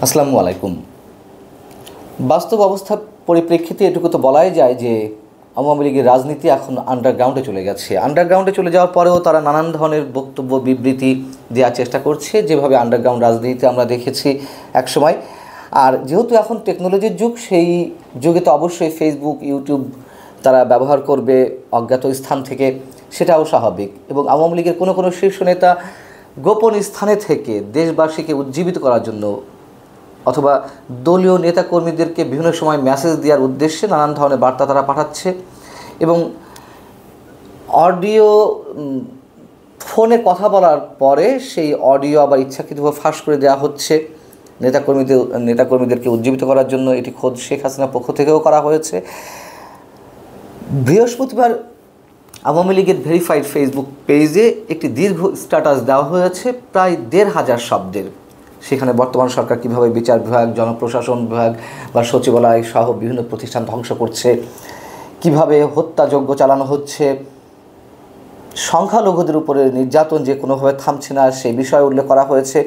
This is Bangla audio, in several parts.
আসসালামু আলাইকুম। বাস্তব অবস্থার পরিপ্রেক্ষিতে এটুকু তো বলাই যায় যে আওয়ামী লীগের রাজনীতি এখন আন্ডারগ্রাউন্ডে চলে গেছে। আন্ডারগ্রাউন্ডে চলে যাওয়ার পরেও তারা নানান ধরনের বক্তব্য বিবৃতি দেওয়ার চেষ্টা করছে, যেভাবে আন্ডারগ্রাউন্ড রাজনীতিতে আমরা দেখেছি একসময়। আর যেহেতু এখন টেকনোলজির যুগ, সেই যুগে তো অবশ্যই ফেসবুক, ইউটিউব তারা ব্যবহার করবে অজ্ঞাত স্থান থেকে, সেটাও স্বাভাবিক। এবং আওয়ামী লীগের কোনো কোনো শীর্ষ নেতা গোপন স্থানে থেকে দেশবাসীকে উজ্জীবিত করার জন্য অথবা দলীয় নেতাকর্মীদেরকে বিভিন্ন সময় মেসেজ দেওয়ার উদ্দেশ্যে নানান ধরনের বার্তা তারা পাঠাচ্ছে। এবং অডিও ফোনে কথা বলার পরে সেই অডিও আবার ইচ্ছাকৃতভাবে ফাঁস করে দেওয়া হচ্ছে নেতাকর্মীদেরকে উজ্জীবিত করার জন্য। এটি খোদ শেখ হাসিনার পক্ষ থেকেও করা হয়েছে। বৃহস্পতিবার আওয়ামী লীগের ভেরিফাইড ফেসবুক পেজে একটি দীর্ঘ স্ট্যাটাস দেওয়া হয়েছে প্রায় ১,৫০০ শব্দের। সেখানে বর্তমান সরকার কীভাবে বিচার বিভাগ, জনপ্রশাসন বিভাগ বা সচিবালয় সহ বিভিন্ন প্রতিষ্ঠান ধ্বংস করছে, কিভাবে হত্যাযজ্ঞ চালানো হচ্ছে, সংখ্যালঘুদের উপরে নির্যাতন যে কোনোভাবে থামছে না, সেই বিষয়ে উল্লেখ করা হয়েছে।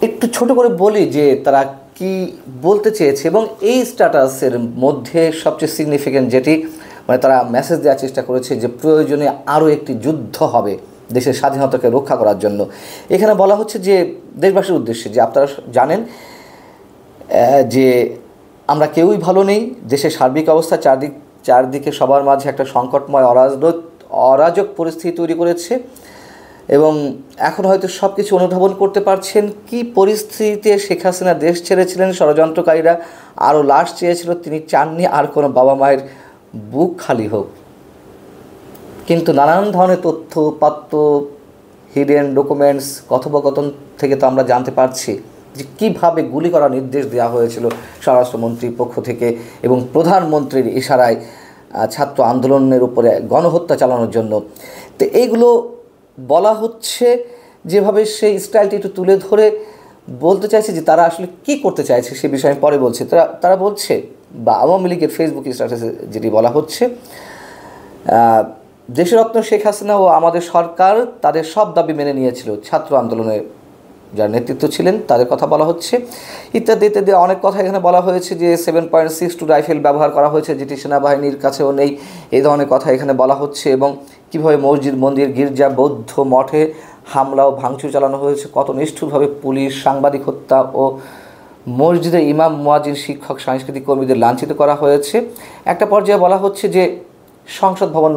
একটু ছোট করে বলি যে তারা কি বলতে চেয়েছে। এবং এই স্ট্যাটাসের মধ্যে সবচেয়ে সিগনিফিক্যান্ট যেটি, মানে তারা মেসেজ দেওয়ার চেষ্টা করেছে যে প্রয়োজনে আরও একটি যুদ্ধ হবে দেশের স্বাধীনতাকে রক্ষা করার জন্য। এখানে বলা হচ্ছে যে দেশবাসীর উদ্দেশ্যে যে আপনারা জানেন যে আমরা কেউই ভালো নেই। দেশের সার্বিক অবস্থা চারদিকে সবার মাঝে একটা সংকটময় অরাজক পরিস্থিতি তৈরি করেছে। এবং এখন হয়তো সব কিছু অনুধাবন করতে পারছেন কি পরিস্থিতিতে শেখ হাসিনা দেশ ছেড়েছিলেন। ষড়যন্ত্রকারীরা আরও লাশ চেয়েছিল, তিনি চাননি আর কোনো বাবা মায়ের বুক খালি হোক। কিন্তু নানান ধরনের তথ্যপাত্র, হিডেন ডকুমেন্টস, কথোপকথন থেকে তো আমরা জানতে পারছি যে কীভাবে গুলি করার নির্দেশ দেওয়া হয়েছিল স্বরাষ্ট্রমন্ত্রীর পক্ষ থেকে এবং প্রধানমন্ত্রীর ইশারায় ছাত্র আন্দোলনের উপরে গণহত্যা চালানোর জন্য। তো এইগুলো বলা হচ্ছে যেভাবে সেই স্টাইলটি একটু তুলে ধরে বলতে চাইছে যে তারা আসলে কী করতে চাইছে সে বিষয়ে আমি পরে বলছি। তারা বলছে, বা আওয়ামী লীগের ফেসবুক স্ট্যাটাসে যেটি বলা হচ্ছে, দেশরত্ন শেখ হাসিনা ও আমাদের সরকার তাদের সব দাবি মেনে নিয়েছিল। ছাত্র আন্দোলনের যার নেতৃত্ব ছিলেন তাদের কথা বলা হচ্ছে, ইত্যাদি ইত্যাদি অনেক কথা এখানে বলা হয়েছে। যে 7.62 রাইফেল ব্যবহার করা হয়েছে, যেটি সেনাবাহিনীর কাছেও নেই, এই ধরনের কথা এখানে বলা হচ্ছে। এবং কীভাবে মসজিদ, মন্দির, গির্জা, বৌদ্ধ মঠে হামলা ও ভাঙচুর চালানো হয়েছে, কত নিষ্ঠুরভাবে পুলিশ, সাংবাদিক হত্যা ও মসজিদের ইমাম, মুয়াজ্জিন, শিক্ষক, সাংস্কৃতিক কর্মীদের লাঞ্ছিত করা হয়েছে। একটা পর্যায়ে বলা হচ্ছে যে সংসদ ভবন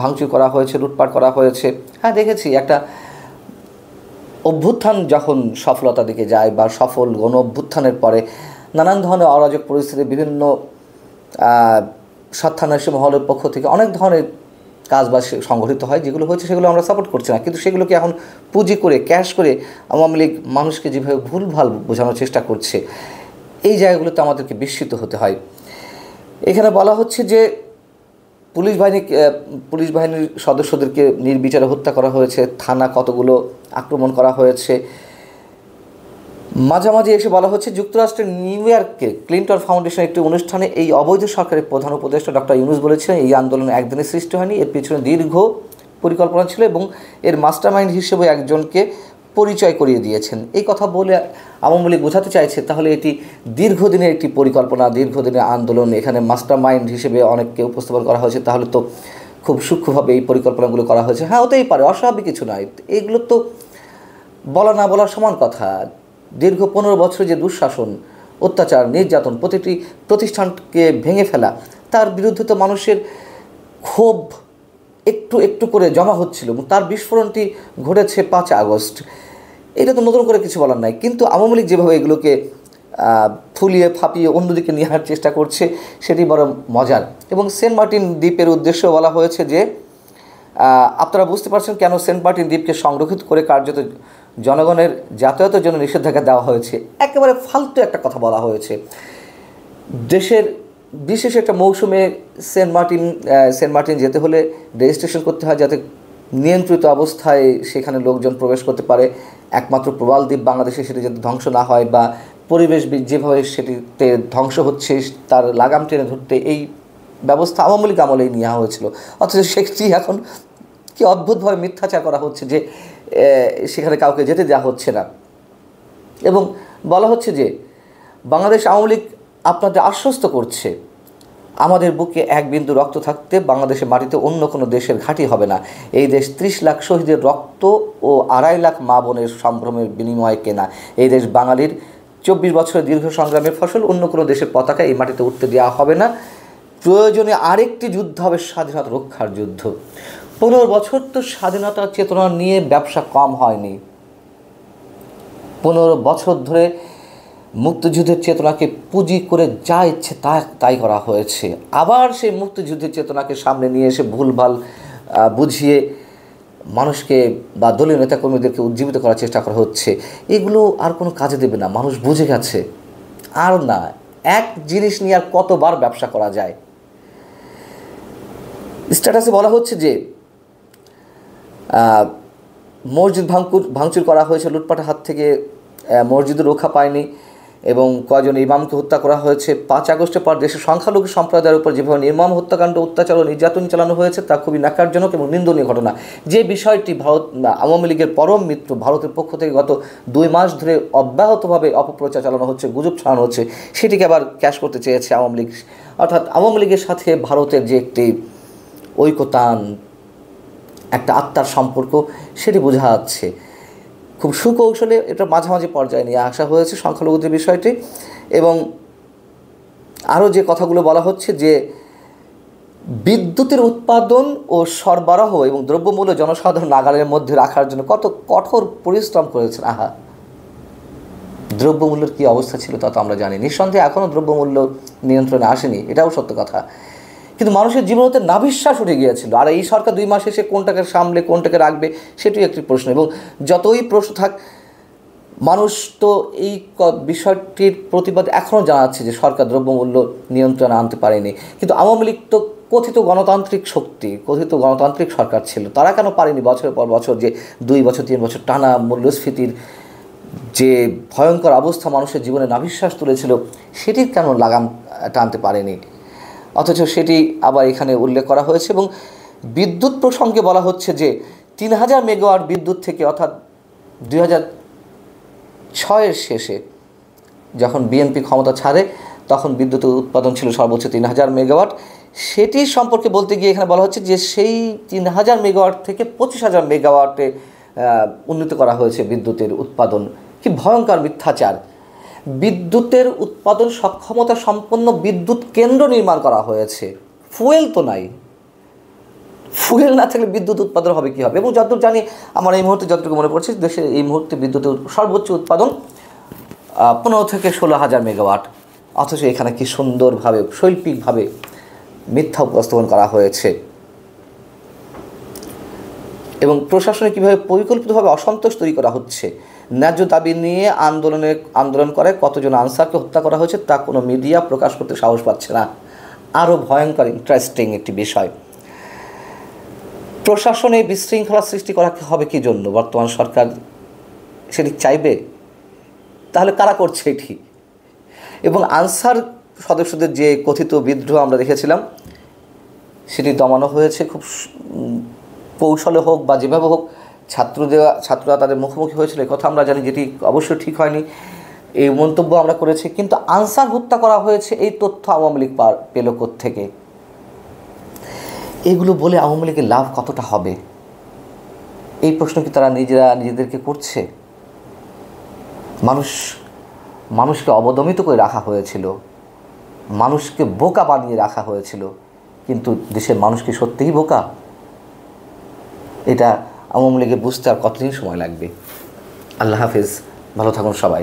ভাঙচুর করা হয়েছে, লুটপাট করা হয়েছে। হ্যাঁ, দেখেছি একটা অভ্যুত্থান যখন সফলতার দিকে যায় বা সফল গণ অভ্যুত্থানের পরে নানান ধরনের অরাজক পরিস্থিতি, বিভিন্ন স্বার্থান্বেষী মহলের পক্ষ থেকে অনেক ধরনের কাজ বা সংগঠিত হয়, যেগুলো হচ্ছে সেগুলো আমরা সাপোর্ট করছি না। কিন্তু সেগুলোকে এখন পুঁজি করে, ক্যাশ করে আওয়ামী লীগ মানুষকে যেভাবে ভুলভাল বোঝানোর চেষ্টা করছে, এই জায়গাগুলোতে আমাদেরকে বিস্মিত হতে হয়। এখানে বলা হচ্ছে যে পুলিশ বাহিনীর সদস্যদেরকে নির্বিচারে হত্যা করা হয়েছে, থানা কতগুলো আক্রমণ করা হয়েছে। মাঝামাঝি এসে বলা হচ্ছে যুক্তরাষ্ট্রের নিউ ইয়র্কে ক্লিন্টন ফাউন্ডেশনের একটি অনুষ্ঠানে এই অবৈধ সরকারের প্রধান উপদেষ্টা ডক্টর ইউনূস বলেছিলেন, এই আন্দোলন একদিনে সৃষ্টি হয়নি, এর পিছনে দীর্ঘ পরিকল্পনা ছিল এবং এর মাস্টারমাইন্ড হিসেবে একজনকে পরিচয় করিয়ে দিয়েছেন। এই কথা বলে আওয়ামী লীগ বোঝাতে চাইছে তাহলে এটি দীর্ঘদিনের একটি পরিকল্পনা, দীর্ঘদিনের আন্দোলন। এখানে মাস্টারমাইন্ড হিসেবে অনেককে উপস্থাপন করা হয়েছে, তাহলে তো খুব সূক্ষ্মভাবে এই পরিকল্পনাগুলো করা হয়েছে। হ্যাঁ, হতেই পারে, অস্বাভাবিক কিছু নয়। এগুলো তো বলা না বলার সমান কথা। দীর্ঘ 15 বছর যে দুঃশাসন, অত্যাচার, নির্যাতন, প্রতিটি প্রতিষ্ঠানকে ভেঙে ফেলা, তার বিরুদ্ধে তো মানুষের ক্ষোভ একটু একটু করে জমা হচ্ছিল এবং তার বিস্ফোরণটি ঘটেছে 5 আগস্ট। এটা তো নতুন করে কিছু বলার নাই। কিন্তু আওয়ামী লীগ যেভাবে এগুলোকে ফুলিয়ে ফাঁপিয়ে অন্যদিকে নেওয়ার চেষ্টা করছে, সেটি বড় মজার। এবং সেন্ট মার্টিন দ্বীপের উদ্দেশ্যে বলা হয়েছে যে আপনারা বুঝতে পারছেন কেন সেন্ট মার্টিন দ্বীপকে সংরক্ষিত করে কার্যত জনগণের যাতায়াতের জন্য নিষেধাজ্ঞা দেওয়া হয়েছে। একেবারে ফালতু একটা কথা বলা হয়েছে। দেশের বিশেষ একটা মৌসুমে সেন্ট মার্টিন যেতে হলে রেজিস্ট্রেশন করতে হয়, যাতে নিয়ন্ত্রিত অবস্থায় সেখানে লোকজন প্রবেশ করতে পারে। একমাত্র প্রবাল দ্বীপ বাংলাদেশে, সেটি যাতে ধ্বংস না হয় বা পরিবেশ যেভাবে সেটিতে ধ্বংস হচ্ছে তার লাগাম টেনে ধরতে এই ব্যবস্থা আওয়ামী লীগ আমলেই নেওয়া হয়েছিল। অথচ সেটি এখন কি অদ্ভুতভাবে মিথ্যাচার করা হচ্ছে যে সেখানে কাউকে যেতে দেওয়া হচ্ছে না। এবং বলা হচ্ছে যে বাংলাদেশ আওয়ামী লীগ আপনাদের আশ্বস্ত করছে, আমাদের বুকে এক বিন্দু রক্ত থাকতে বাংলাদেশের মাটিতে অন্য কোনো দেশের ঘাঁটি হবে না। এই দেশ 30 লাখ শহীদের রক্ত ও 2.5 লাখ মা বোনের সম্ভ্রমের বিনিময়ে কেনা। এই দেশ বাঙালির 24 বছরের দীর্ঘ সংগ্রামের ফসল। অন্য কোনো দেশের পতাকা এই মাটিতে উঠতে দেওয়া হবে না। প্রয়োজনে আরেকটি যুদ্ধ হবে, স্বাধীনতা রক্ষার যুদ্ধ। 15 বছর তো স্বাধীনতার চেতনা নিয়ে ব্যবসা কম হয়নি। 15 বছর ধরে মুক্তিযুদ্ধের চেতনাকে পুঁজি করে যা ইচ্ছে তাই করা হয়েছে। আবার সেই মুক্তিযুদ্ধের চেতনাকে সামনে নিয়ে এসে ভুলভাল বুঝিয়ে মানুষকে বা দলীয় নেতাকর্মীদেরকে উজ্জীবিত করার চেষ্টা করা হচ্ছে। এগুলো আর কোনো কাজে দেবে না, মানুষ বুঝে গেছে। আর না, এক জিনিস নিয়ে আর কতবার ব্যবসা করা যায়। স্ট্যাটাসে বলা হচ্ছে যে মসজিদ ভাঙচুর করা হয়েছে, লুটপাটের হাত থেকে মসজিদও রক্ষা পায়নি এবং কয়েকজন ইমামকে হত্যা করা হয়েছে। 5 আগস্টের পর দেশের সংখ্যালঘু সম্প্রদায়ের উপর যেভাবে নির্মম হত্যাকাণ্ড, অত্যাচার ও নির্যাতন চালানো হয়েছে তা খুবই ন্যাক্কারজনক এবং নিন্দনীয় ঘটনা। যে বিষয়টি আওয়ামী লীগের পরম মিত্র ভারতের পক্ষ থেকে গত 2 মাস ধরে অব্যাহতভাবে অপপ্রচার চালানো হচ্ছে, গুজব ছড়ানো হচ্ছে, সেটিকে আবার ক্যাশ করতে চেয়েছে আওয়ামী লীগ। অর্থাৎ আওয়ামী লীগের সাথে ভারতের যে একটি ঐকতান, একটা আত্মার সম্পর্ক, সেটি বোঝা যাচ্ছে। খুব সুকৌশলে এটা মাঝামাঝি পর্যায়ে নিয়ে আসা হয়েছে সংখ্যালঘুদের বিষয়টি। এবং আরও যে কথাগুলো বলা হচ্ছে যে বিদ্যুতের উৎপাদন ও সরবরাহ এবং দ্রব্যমূল্য জনসাধারণ নাগালের মধ্যে রাখার জন্য কত কঠোর পরিশ্রম করেছেন। দ্রব্যমূল্যের কী অবস্থা ছিল তা তো আমরা জানি। নিঃসন্দেহে এখনও দ্রব্যমূল্য নিয়ন্ত্রণে আসেনি, এটাও সত্য কথা। কিন্তু মানুষের জীবন হতে নাভিশ্বাস উঠে গিয়েছিল। আর এই সরকার 2 মাস এসে কোনটাকে সামলে কোনটাকে রাখবে সেটিও একটি প্রশ্ন। এবং যতই প্রশ্ন থাক, মানুষ তো এই বিষয়টির প্রতিবাদ এখনও জানাচ্ছে যে সরকার দ্রব্যমূল্য নিয়ন্ত্রণে আনতে পারেনি। কিন্তু আওয়ামী লীগ তো কথিত গণতান্ত্রিক শক্তি, কথিত গণতান্ত্রিক সরকার ছিল, তারা কেন পারেনি বছরের পর বছর, যে 2 বছর 3 বছর টানা মূল্যস্ফীতির যে ভয়ঙ্কর অবস্থা মানুষের জীবনে নাভিশ্বাস তুলেছিল, সেটির কেন লাগাম টানতে পারেনি? অথচ সেটি আবার এখানে উল্লেখ করা হয়েছে। এবং বিদ্যুৎ প্রসঙ্গে বলা হচ্ছে যে 3000 মেগাওয়াট বিদ্যুৎ থেকে, অর্থাৎ 2006-এর শেষে যখন বিএনপি ক্ষমতা ছাড়ে তখন বিদ্যুৎ উৎপাদন ছিল সর্বোচ্চ 3000 মেগাওয়াট। সেটি সম্পর্কে বলতে গিয়ে এখানে বলা হচ্ছে যে সেই 3000 মেগাওয়াট থেকে 25,000 মেগাওয়াটে উন্নীত করা হয়েছে বিদ্যুতের উৎপাদন। কি ভয়ঙ্কর মিথ্যাচার! বিদ্যুতের উৎপাদন সক্ষমতা সম্পন্ন বিদ্যুৎ কেন্দ্র নির্মাণ করা হয়েছে, ফুয়েল তো নাই। ফুয়েল না থাকলে বিদ্যুৎ উৎপাদন হবে কী হবে? এবং যতদূর জানি, আমার এই মুহূর্তে যতটুকু মনে পড়ছে, দেশে এই মুহূর্তে বিদ্যুতের সর্বোচ্চ উৎপাদন 15 থেকে 16,000 মেগাওয়াট। অথচ এখানে কি সুন্দরভাবে শৈল্পিকভাবে মিথ্যা উপস্থাপন করা হয়েছে। এবং প্রশাসনে কীভাবে পরিকল্পিতভাবে অসন্তোষ তৈরি করা হচ্ছে। ন্যায্য দাবি নিয়ে আন্দোলন করে কতজন আনসারকে হত্যা করা হয়েছে তা কোনো মিডিয়া প্রকাশ করতে সাহস পাচ্ছে না। আরও ভয়ঙ্কর ইন্টারেস্টিং একটি বিষয়, প্রশাসনে বিশৃঙ্খলা সৃষ্টি করা হবে কী জন্য? বর্তমান সরকার সেটি চাইবে? তাহলে কারা করছে এটি? এবং আনসার সদস্যদের যে কথিত বিদ্রোহ আমরা দেখেছিলাম, সেটি দমানো হয়েছে খুব কৌশলে হোক বা যেভাবে হোক। ছাত্ররা তাদের মুখোমুখি হয়েছিল, এই কথা আমরা জানি, যেটি অবশ্যই ঠিক হয়নি, এই মন্তব্য আমরা করেছি। কিন্তু আনসার হত্যা করা হয়েছে, এই তথ্য আওয়ামী লীগ পেল কোত্থেকে? এগুলো বলে আওয়ামী লীগের লাভ কতটা হবে? এই প্রশ্ন কি তারা নিজেদেরকে করছে? মানুষকে অবদমিত করে রাখা হয়েছিল, মানুষকে বোকা বানিয়ে রাখা হয়েছিল, কিন্তু দেশের মানুষ কি সত্যিই বোকা? এটা আওয়ামী লীগের বুঝতে আর কতদিন সময় লাগবে? আল্লাহ হাফেজ, ভালো থাকুন সবাই।